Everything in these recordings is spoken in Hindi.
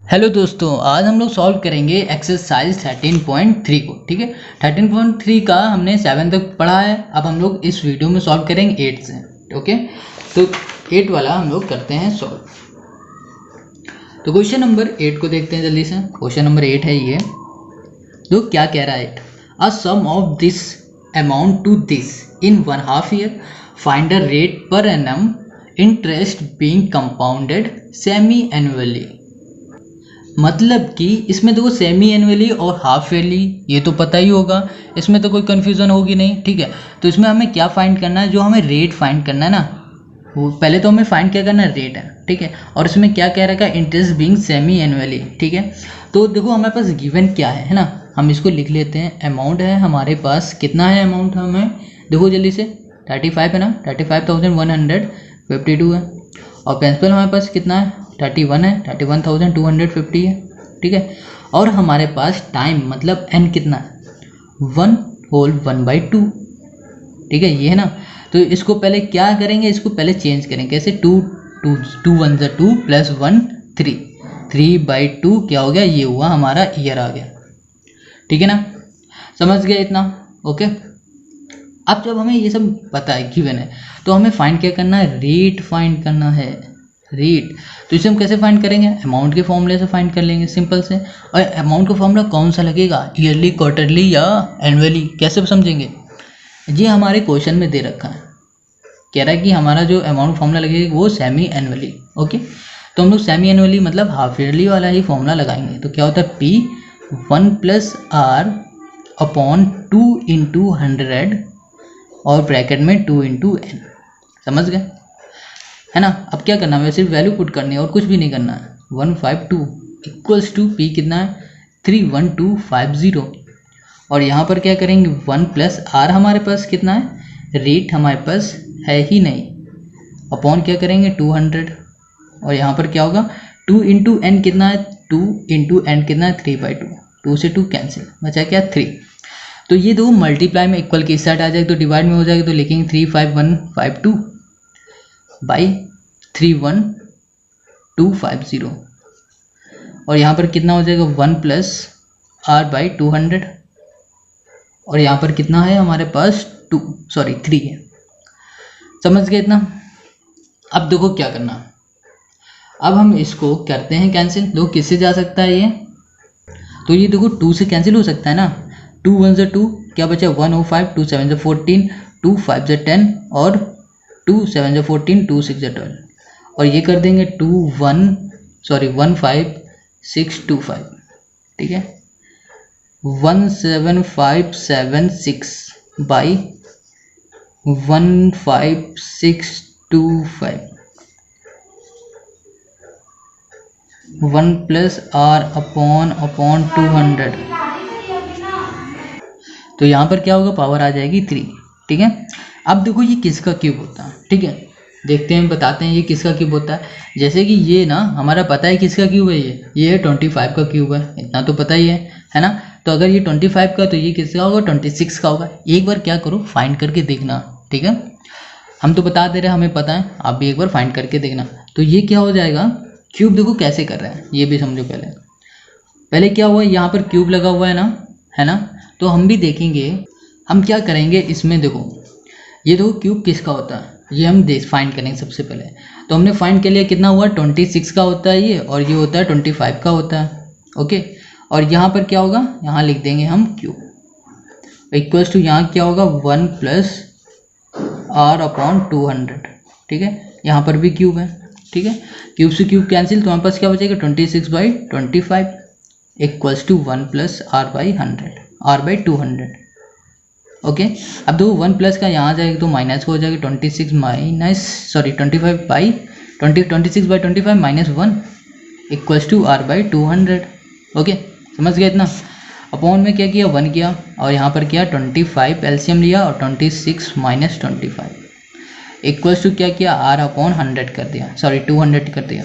हेलो दोस्तों, आज हम लोग सॉल्व करेंगे एक्सरसाइज 13.3 को। ठीक है, 13.3 का हमने 7 तक पढ़ा है। अब हम लोग इस वीडियो में सॉल्व करेंगे 8 से। ओके, तो 8 वाला हम लोग करते हैं सॉल्व। तो क्वेश्चन नंबर 8 को देखते हैं जल्दी से। क्वेश्चन नंबर 8 है ये। तो क्या कह रहा है, a sum of this amount to this in 1/2 year, find the rate per annum interest being compounded semi annually. मतलब कि इसमें देखो सेमी एनुअली और हाफ ईयरली ये तो पता ही होगा, इसमें तो कोई कन्फ्यूज़न होगी नहीं। ठीक है, तो इसमें हमें क्या फाइंड करना है, जो हमें रेट फाइंड करना है ना, वो पहले तो हमें फाइंड क्या करना है, रेट है। ठीक है, और इसमें क्या कह रखा है, इंटरेस्ट बीइंग सेमी एनुअली। ठीक है, तो देखो हमारे पास गिवन क्या है ना, हम इसको लिख लेते हैं। अमाउंट है हमारे पास, कितना है अमाउंट हमें, देखो जल्दी से 35 है ना, 35,152 है। और प्रिंसिपल हमारे पास कितना है, 31 है, 31,250 है। ठीक है, और हमारे पास टाइम मतलब n कितना है, 1/2। ठीक है, ये है ना। तो इसको पहले क्या करेंगे, इसको पहले चेंज करेंगे कैसे, 2 1 2 प्लस 1 3, 3/2 क्या हो गया, ये हुआ हमारा ईयर आ गया। ठीक है ना, समझ गए इतना। ओके, अब जब हमें ये सब पता है, गिवन है, तो हमें फाइंड क्या करना है, रेट फाइंड करना है, रेट। तो इसे हम कैसे फाइंड करेंगे, अमाउंट के फॉर्मूले से फाइंड कर लेंगे, सिंपल से। और अमाउंट का फॉर्मूला कौन सा लगेगा, ईयरली, क्वार्टरली या एनुअली, कैसे समझेंगे। ये हमारे क्वेश्चन में दे रखा है, कह रहा है कि हमारा जो अमाउंट फॉर्मूला लगेगा वो सेमी एनुअली। ओके, तो हम लोग सेमी एनुअली मतलब हाफ ईयरली वाला ही फॉर्मूला लगाएंगे। तो क्या होता है, P1 + R/2 × 100 और ब्रैकेट में 2 × n। समझ गए है ना। अब क्या करना है, सिर्फ वैल्यू पुट करनी है और कुछ भी नहीं करना है। 152 इक्वल्स टू P कितना है, 31250। और यहाँ पर क्या करेंगे, 1 + R हमारे पास कितना है, रेट हमारे पास है ही नहीं, अपॉन क्या करेंगे 200। और यहाँ पर क्या होगा, 2 × n कितना है, 2 × n कितना है, 3/2, 2 से 2 कैंसिल, बचा क्या 3। तो ये दो मल्टीप्लाई में इक्वल के इस साइड आ जाएगा, तो डिवाइड में हो जाएगा, तो लिखेंगे 35152 बाई 31250। और यहाँ पर कितना हो जाएगा, 1 + R/200। और यहाँ पर कितना है हमारे पास 3 है। समझ गए इतना। अब देखो क्या करना, अब हम इसको करते हैं कैंसिल। देखो किससे जा सकता है ये, तो ये देखो 2 से कैंसिल हो सकता है ना, 2 1 2, क्या बचा 105, 2 7 14, 2 5 10 और 2 7 14, 2 6 12। और ये कर देंगे 15625। ठीक है, 17576 बाई 15625, 1 + R/200। तो यहाँ पर क्या होगा, पावर आ जाएगी 3। ठीक है, अब देखो ये किसका क्यूब होता है। ठीक है, देखते हैं, बताते हैं ये किसका क्यूब होता है। जैसे कि ये ना हमारा पता है किसका क्यूब है, ये 25 का क्यूब है, इतना तो पता ही है ना। तो अगर ये 25 का, तो ये किसका होगा, 26 का होगा। एक बार क्या करो, फाइंड करके देखना। ठीक है, हम तो बता दे रहे हैं, हमें पता है, आप भी एक बार फाइंड करके देखना। तो ये क्या हो जाएगा, क्यूब देखो कैसे कर रहे हैं, ये भी समझो। पहले क्या हुआ, यहाँ पर क्यूब लगा हुआ है ना, तो हम भी देखेंगे। हम क्या करेंगे इसमें, देखो ये देखो क्यूब किसका होता है, ये हम फाइंड करेंगे सबसे पहले। तो हमने फाइंड कर लिया, कितना हुआ, 26 का होता है ये, और ये होता है 25 का होता है। ओके, और यहाँ पर क्या होगा, यहाँ लिख देंगे हम क्यूब इक्वल्स टू, यहाँ क्या होगा 1 + R/200। ठीक है, यहाँ पर भी क्यूब है। ठीक है, क्यूब से क्यूब कैंसिल, तो हमारे पास क्या बचेगा, 26/25 इक्वल्स टू 1 + R/200। ओके, अब देखो 1 प्लस का यहाँ जाएगा तो माइनस हो जाएगा, 26/25 -1 इक्वल्स टू R/200। ओके, समझ गए इतना। अपॉन में क्या किया, 1 किया, और यहाँ पर किया 25 एलसीएम लिया, और 26 - 25 इक्वल्स टू क्या किया, R/100 कर दिया, 200 कर दिया।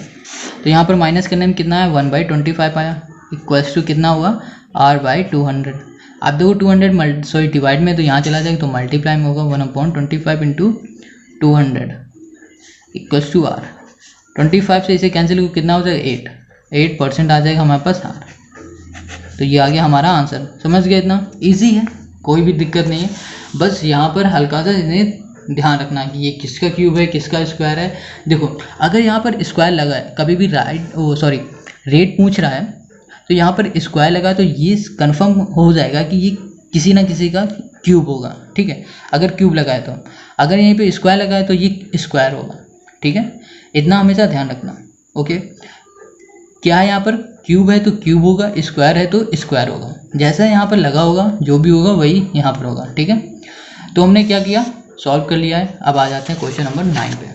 तो यहाँ पर माइनस करने में कितना है, 1/25 आया, इक्वल्स टू कितना हुआ, R/200। आप देखो 200 डिवाइड में, तो यहाँ चला जाएगा, तो मल्टीप्लाई में होगा, 1/25 × 200 इक्वल्स टू R। 25 से इसे कैंसिल कितना हो जाएगा, 8 8% आ जाएगा हमारे पास आर। तो ये आ गया हमारा आंसर। समझ गए? इतना इजी है, कोई भी दिक्कत नहीं है। बस यहाँ पर हल्का सा इन्हें ध्यान रखना कि ये किसका क्यूब है, किसका स्क्वायर है। देखो अगर यहाँ पर स्क्वायर लगा है, कभी भी रेट पूछ रहा है तो यहाँ पर स्क्वायर लगा तो ये कंफर्म हो जाएगा कि ये किसी ना किसी का क्यूब होगा। ठीक है, अगर क्यूब लगा है तो, अगर यहीं पे स्क्वायर लगा है तो ये स्क्वायर होगा। ठीक है, इतना हमेशा ध्यान रखना। ओके, क्या है यहाँ पर क्यूब है तो क्यूब होगा, स्क्वायर है तो स्क्वायर होगा। जैसा यहाँ पर लगा होगा जो भी होगा वही यहाँ पर होगा। ठीक है, तो हमने क्या किया, सॉल्व कर लिया है। अब आ जाते हैं क्वेश्चन नंबर 9 पे।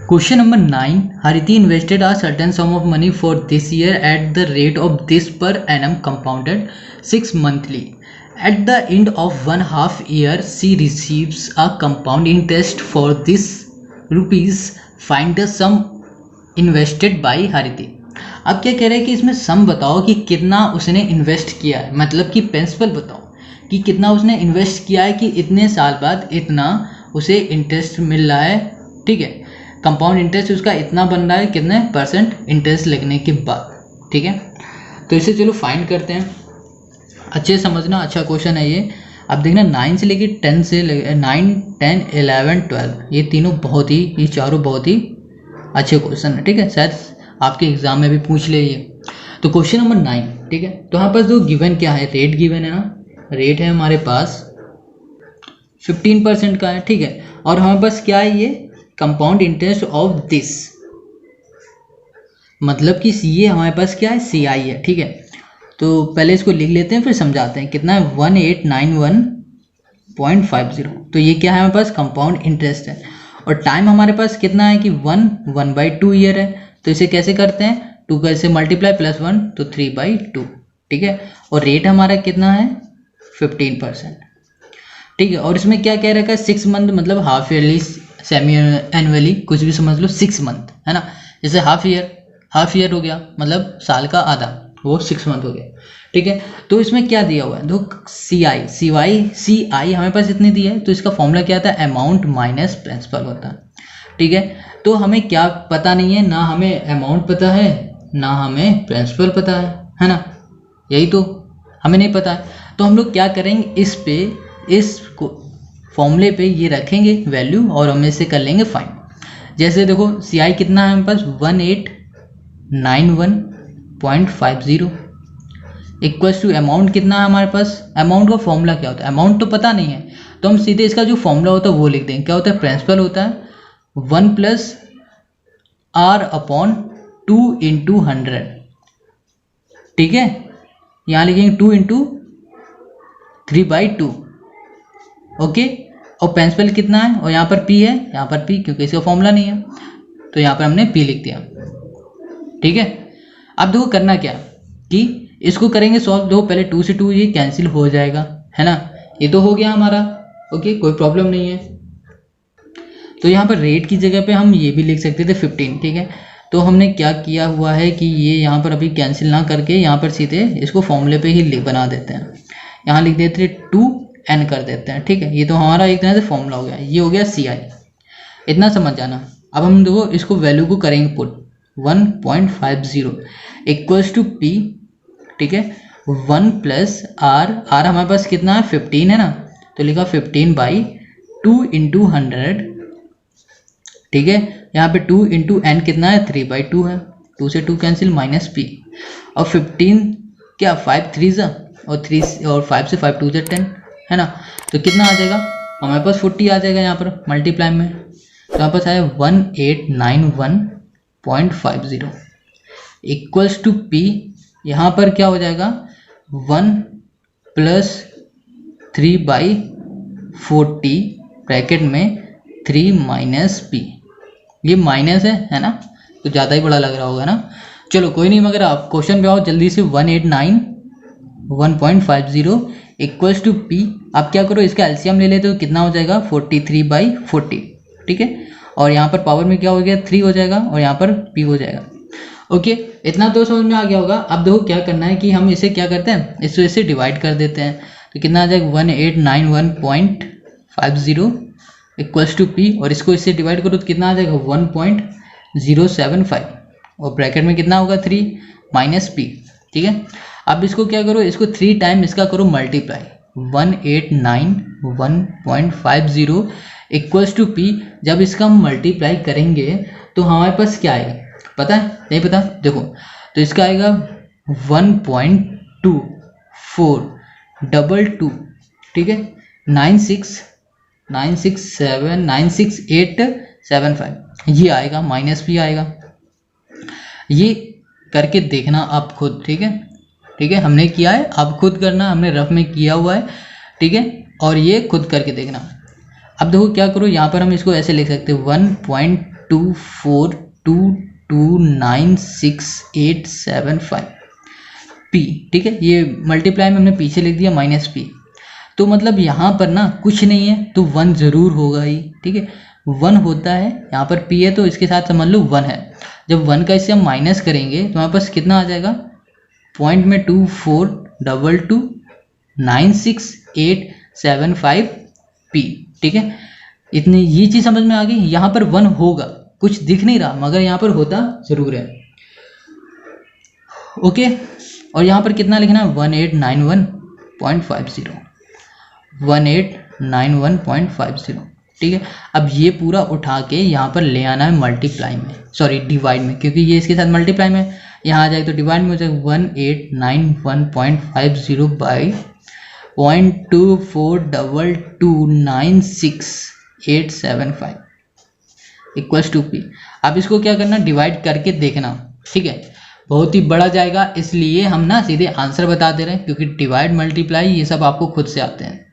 Question number 9, Hariti invested a certain some of money for this year at the rate of this per annum compounded 6 monthly. At the end of 1/2 year, she receives a compound interest for this rupees. Find the sum invested by Hariti. अब क्या कह रहे हैं कि इसमें सम बताओ कि कितना उसने इन्वेस्ट किया है, मतलब कि प्रिंसिपल बताओ कि कितना उसने इन्वेस्ट किया है कि इतने साल बाद इतना उसे इंटरेस्ट मिल रहा है। ठीक है, कंपाउंड इंटरेस्ट उसका इतना बन रहा है, कितने परसेंट इंटरेस्ट लगने के बाद। ठीक है, तो इसे चलो फाइंड करते हैं। अच्छे समझना, अच्छा क्वेश्चन है ये। अब देखना 9 से लेके 10 से 9, 10, 11, 12 ये तीनों ये चारों बहुत ही अच्छे क्वेश्चन है। ठीक है, शायद आपके एग्जाम में भी पूछ ले ये। तो क्वेश्चन नंबर 9, ठीक है, तो यहाँ पर जो गिवन क्या है, रेट गिवन है ना, रेट है हमारे पास 15% का है। ठीक है, और हमारे पास क्या है, ये कंपाउंड इंटरेस्ट ऑफ दिस, मतलब कि ये हमारे पास क्या है, CI है। ठीक है, तो पहले इसको लिख लेते हैं फिर समझाते हैं। कितना है, 1891.50। तो ये क्या है हमारे पास, कंपाउंड इंटरेस्ट है। और टाइम हमारे पास कितना है कि 1/2 ईयर है। तो इसे कैसे करते हैं, 2 का इसे मल्टीप्लाई +1 तो 3/2। ठीक है, और रेट हमारा कितना है 15%। ठीक है, और इसमें क्या कह रखा है, 6 मंथ, मतलब हाफ ईयरली, सेमी एनुअली, कुछ भी समझ लो, 6 मंथ है ना। जैसे हाफ ईयर हो गया, मतलब साल का आधा, वो 6 मंथ हो गया। ठीक है, तो इसमें क्या दिया हुआ है, दो CI हमारे पास इतनी दी है। तो इसका फॉर्मूला क्या था, अमाउंट माइनस प्रिंसिपल होता है। ठीक है, तो हमें क्या पता नहीं है, ना हमें अमाउंट पता है ना हमें प्रिंसिपल पता है ना, यही तो हमें नहीं पता है। तो हम लोग क्या करेंगे, इस फॉर्मूले पे ये रखेंगे वैल्यू और हम इसे कर लेंगे फाइंड। जैसे देखो CI कितना है हमारे पास, 1891.50 इक्वल्स टू अमाउंट कितना है हमारे पास। अमाउंट का फॉर्मूला क्या होता है, अमाउंट तो पता नहीं है, तो हम सीधे इसका जो फॉर्मूला होता है वो लिख देंगे। क्या होता है, प्रिंसिपल होता है 1 + R/2 × 100। ठीक है, यहाँ लिखेंगे 2 × 3/2। ओके, और प्रिंसिपल कितना है, और यहाँ पर P है, यहाँ पर P क्योंकि इसका फॉर्मूला नहीं है तो यहाँ पर हमने P लिख दिया। ठीक है, अब देखो करना क्या कि इसको करेंगे सॉल्व। देखो पहले 2 से 2 ये कैंसिल हो जाएगा, है ना, ये तो हो गया हमारा। ओके, कोई प्रॉब्लम नहीं है। तो यहाँ पर रेट की जगह पे हम ये भी लिख सकते थे 15। ठीक है, तो हमने क्या किया हुआ है कि ये यहाँ पर अभी कैंसिल ना करके यहाँ पर सीधे इसको फॉर्मूले पे ही बना देते हैं। यहाँ लिख देते हैं 2n कर देते हैं। ठीक है, ये तो हमारा एक तरह से फॉर्मूला हो गया, ये हो गया CI। इतना समझ जाना। अब हम देखो इसको वैल्यू को करेंगे पुट, 1.50 इक्वल्स टू P। ठीक है, 1 + R हमारे पास कितना है 15 है ना, तो लिखा 15/2 × 100। ठीक है, यहाँ पे 2 × n कितना है 3/2 है, 2 से 2 कैंसिल माइनस P, और 15 क्या 5 3 और 3 और 5 से 5 2 10 है ना, तो कितना आ जाएगा हमारे पास 40 आ जाएगा यहाँ पर मल्टीप्लाई में। तो यहाँ पास आया 1891.50 इक्वल्स टू P। यहाँ पर क्या हो जाएगा 1 + 3/40 ब्रैकेट में 3 - P। ये माइनस है ना, तो ज़्यादा ही बड़ा लग रहा होगा ना। चलो कोई नहीं, मगर आप क्वेश्चन पे आओ जल्दी से। 189.1.50 इक्वल्स टू P। आप क्या करो, इसका एलसीएम ले लेते हो, कितना हो जाएगा 43/40। ठीक है, और यहाँ पर पावर में क्या हो गया 3 हो जाएगा, और यहाँ पर P हो जाएगा। ओके, इतना तो समझ में आ गया होगा। अब देखो क्या करना है कि हम इसे क्या करते हैं, इससे डिवाइड कर देते हैं। तो कितना आ जाएगा 1891.50 इक्वल्स टू P, और इसको इससे डिवाइड करो तो कितना आ जाएगा 1.075। और ब्रैकेट में कितना होगा 3 माइनस पी, ठीक है। अब इसको क्या करो, इसको 3 टाइम इसका करो मल्टीप्लाई, 1891.50 इक्वल्स टू पी। जब इसका हम मल्टीप्लाई करेंगे तो हमारे पास क्या आएगा पता है, नहीं पता, देखो तो इसका आएगा 1.2422, ठीक है, 96,967,96875 ये आएगा, माइनस भी आएगा। ये करके देखना आप खुद, ठीक है, ठीक है, हमने किया है, आप खुद करना, हमने रफ में किया हुआ है, ठीक है, और ये खुद करके देखना। अब देखो क्या करो, यहाँ पर हम इसको ऐसे लिख सकते हैं 1.242296,875 पी, ठीक है। ये मल्टीप्लाई में हमने पीछे लिख दिया माइनस पी, तो मतलब यहाँ पर ना कुछ नहीं है तो 1 ज़रूर होगा ही, ठीक है, 1 होता है, यहाँ पर पी है तो इसके साथ समझ लो 1 है। जब 1 का इससे हम माइनस करेंगे तो हमारे पास कितना आ जाएगा, पॉइंट में 242296,875 पी, ठीक है। इतनी ये चीज़ समझ में आ गई। यहाँ पर 1 होगा, कुछ दिख नहीं रहा मगर यहाँ पर होता ज़रूर है, ओके। और यहाँ पर कितना लिखना है 1891.50, 1891.50, ठीक है। अब ये पूरा उठा के यहाँ पर ले आना है मल्टीप्लाई में, सॉरी डिवाइड में, क्योंकि ये इसके साथ मल्टीप्लाई में, यहाँ आ जाए तो डिवाइड में हो जाएगा 1891.50 बाई 0.242296,875 इक्वल्स टू पी। अब इसको क्या करना, डिवाइड करके देखना, ठीक है। बहुत ही बड़ा जाएगा, इसलिए हम ना सीधे आंसर बता दे रहे हैं, क्योंकि डिवाइड मल्टीप्लाई ये सब आपको खुद से आते हैं,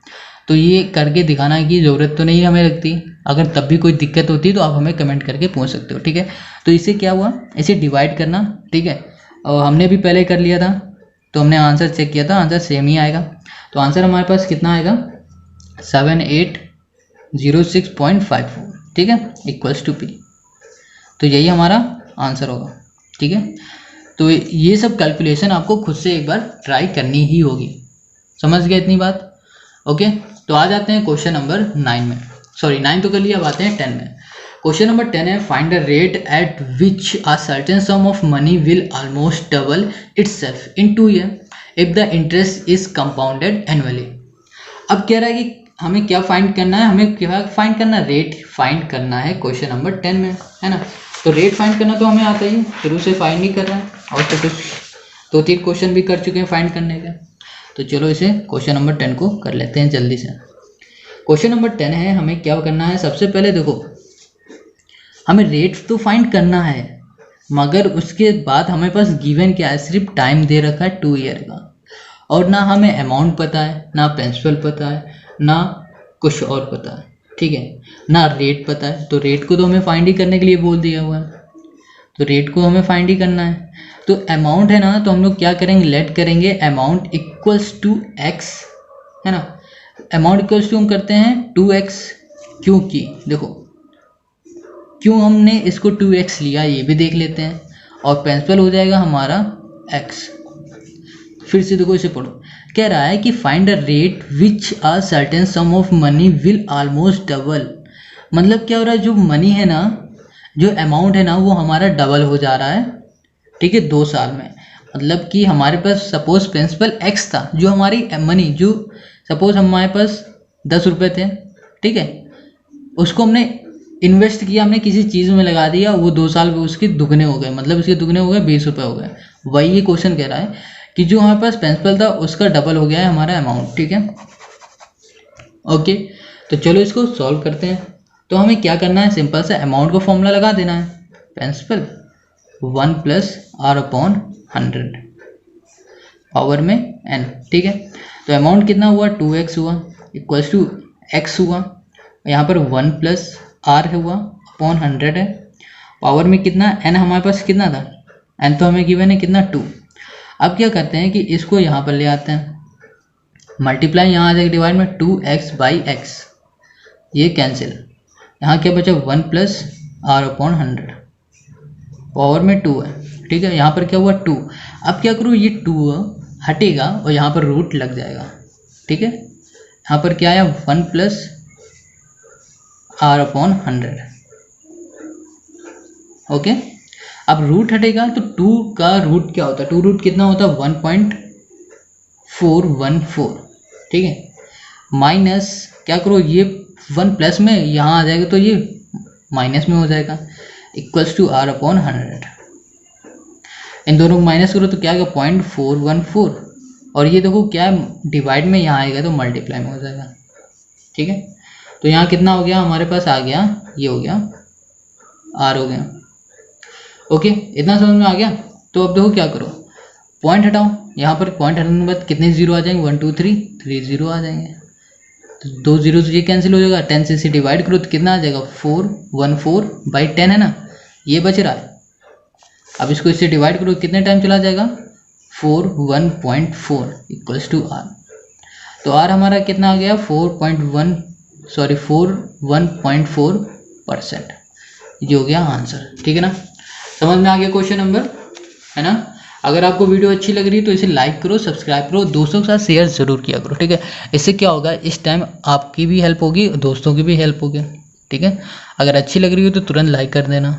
तो ये करके दिखाना की ज़रूरत तो नहीं हमें लगती। अगर तब भी कोई दिक्कत होती है तो आप हमें कमेंट करके पूछ सकते हो, ठीक है। तो इससे क्या हुआ, इसे डिवाइड करना, ठीक है, और हमने भी पहले कर लिया था तो हमने आंसर चेक किया था, आंसर सेम ही आएगा। तो आंसर हमारे पास कितना आएगा 7806.54, ठीक है, इक्वल्स टू पी। तो यही हमारा आंसर होगा, ठीक है। तो ये सब कैलकुलेशन आपको खुद से एक बार ट्राई करनी ही होगी, समझ गए इतनी बात, ओके। तो आ जाते हैं क्वेश्चन नंबर 9 में, सॉरी 9 तो कर लिया, अब आते हैं 10 में। क्वेश्चन नंबर 10 है, find the rate at which a certain some of money will almost double itself in 2 year if the interest is compounded annually. अब कह रहा है कि हमें क्या फाइंड करना है, हमें क्या फाइंड करना है, रेट फाइंड करना है क्वेश्चन नंबर 10 में, है ना। तो रेट फाइंड करना तो हमें आता ही, शुरू से फाइंड नहीं कर रहा है, और तो कुछ 2-3 क्वेश्चन भी कर चुके हैं फाइंड करने के। तो चलो इसे क्वेश्चन नंबर 10 को कर लेते हैं जल्दी से। क्वेश्चन नंबर 10 है, हमें क्या करना है, सबसे पहले देखो हमें रेट तो फाइंड करना है, मगर उसके बाद हमें पास गिवन क्या है, सिर्फ टाइम दे रखा है 2 ईयर का, और ना हमें अमाउंट पता है, ना प्रिंसिपल पता है, ना कुछ और पता है, ठीक है, ना रेट पता है। तो रेट को तो हमें फाइंड ही करने के लिए बोल दिया हुआ है, तो रेट को हमें फाइंड ही करना है। तो अमाउंट है ना, तो हम लोग क्या करेंगे, लेट करेंगे अमाउंट इक्वल्स टू एक्स, है ना। अमाउंट इक्वल्स टू हम करते हैं 2x, क्योंकि देखो क्यों हमने इसको 2x लिया ये भी देख लेते हैं, और प्रिंसिपल हो जाएगा हमारा x। फिर से देखो इसे पढ़ो, कह रहा है कि find the rate which a certain some of money will almost double. मतलब क्या हो रहा है, जो मनी है ना, जो अमाउंट है ना, वो हमारा डबल हो जा रहा है, ठीक है, 2 साल में। मतलब कि हमारे पास सपोज प्रिंसिपल x था, जो हमारी मनी, जो सपोज हमारे पास 10 रुपये थे, ठीक है, उसको हमने इन्वेस्ट किया, हमने किसी चीज़ में लगा दिया, वो 2 साल में उसके दुगने हो गए, मतलब उसके दुगने हो गए, 20 रुपये हो गए। वही ये क्वेश्चन कह रहा है कि जो हमारे पास प्रिंसिपल था उसका डबल हो गया है हमारा अमाउंट, ठीक है, ओके। तो चलो इसको सॉल्व करते हैं। तो हमें क्या करना है, सिंपल सा अमाउंट को फॉर्मूला लगा देना है, प्रिंसिपल 1 + r/100 पावर में n, ठीक है। तो अमाउंट कितना हुआ, 2x हुआ, इक्वल्स टू x हुआ, यहाँ पर 1 + r हुआ अपॉन 100 है, पावर में कितना n हमारे पास कितना था, n तो हमें गिवन है कितना 2। अब क्या करते हैं कि इसको यहाँ पर ले आते हैं, मल्टीप्लाई यहाँ आ जाएगा डिवाइड में 2x/x, ये कैंसिल, यहाँ क्या बचा 1 + r/100 पावर में 2 है, ठीक है। यहाँ पर क्या हुआ 2। अब क्या करूँ, ये 2 हटेगा और यहाँ पर रूट लग जाएगा, ठीक है। यहाँ पर क्या आया 1 + r/100, ओके। अब रूट हटेगा तो 2 का रूट क्या होता है, 2 रूट कितना होता है 1.414, ठीक है। माइनस क्या करो, ये 1 प्लस में यहाँ आ जाएगा तो ये माइनस में हो जाएगा, इक्वल्स टू r अपॉन 100। इन दोनों को माइनस करो तो क्या आएगा 0.414, और ये देखो क्या डिवाइड में यहाँ आएगा तो मल्टीप्लाई में हो जाएगा, ठीक है। तो यहाँ कितना हो गया हमारे पास आ गया, ये हो गया r हो गया। ओके, इतना समझ में आ गया। तो अब देखो क्या करो, पॉइंट हटाओ, यहाँ पर पॉइंट हटाने के बाद कितने जीरो आ जाएंगे 1 2 3 3 जीरो आ जाएंगे, तो 2 जीरो से ये कैंसिल हो जाएगा, 10 से इसे डिवाइड करो तो कितना आ जाएगा 414/10 है ना, ये बच रहा है। अब इसको इससे डिवाइड करो कितने टाइम चला जाएगा 4.4 इक्वल्स टू r। तो r हमारा कितना आ गया 41.4%, ये हो गया आंसर, ठीक है ना। समझ में आ गया क्वेश्चन नंबर, है ना। अगर आपको वीडियो अच्छी लग रही है तो इसे लाइक करो, सब्सक्राइब करो, दोस्तों के साथ शेयर ज़रूर किया करो, ठीक है। इससे क्या होगा, इस टाइम आपकी भी हेल्प होगी, दोस्तों की भी हेल्प होगी, ठीक है। अगर अच्छी लग रही हो तो तुरंत लाइक कर देना।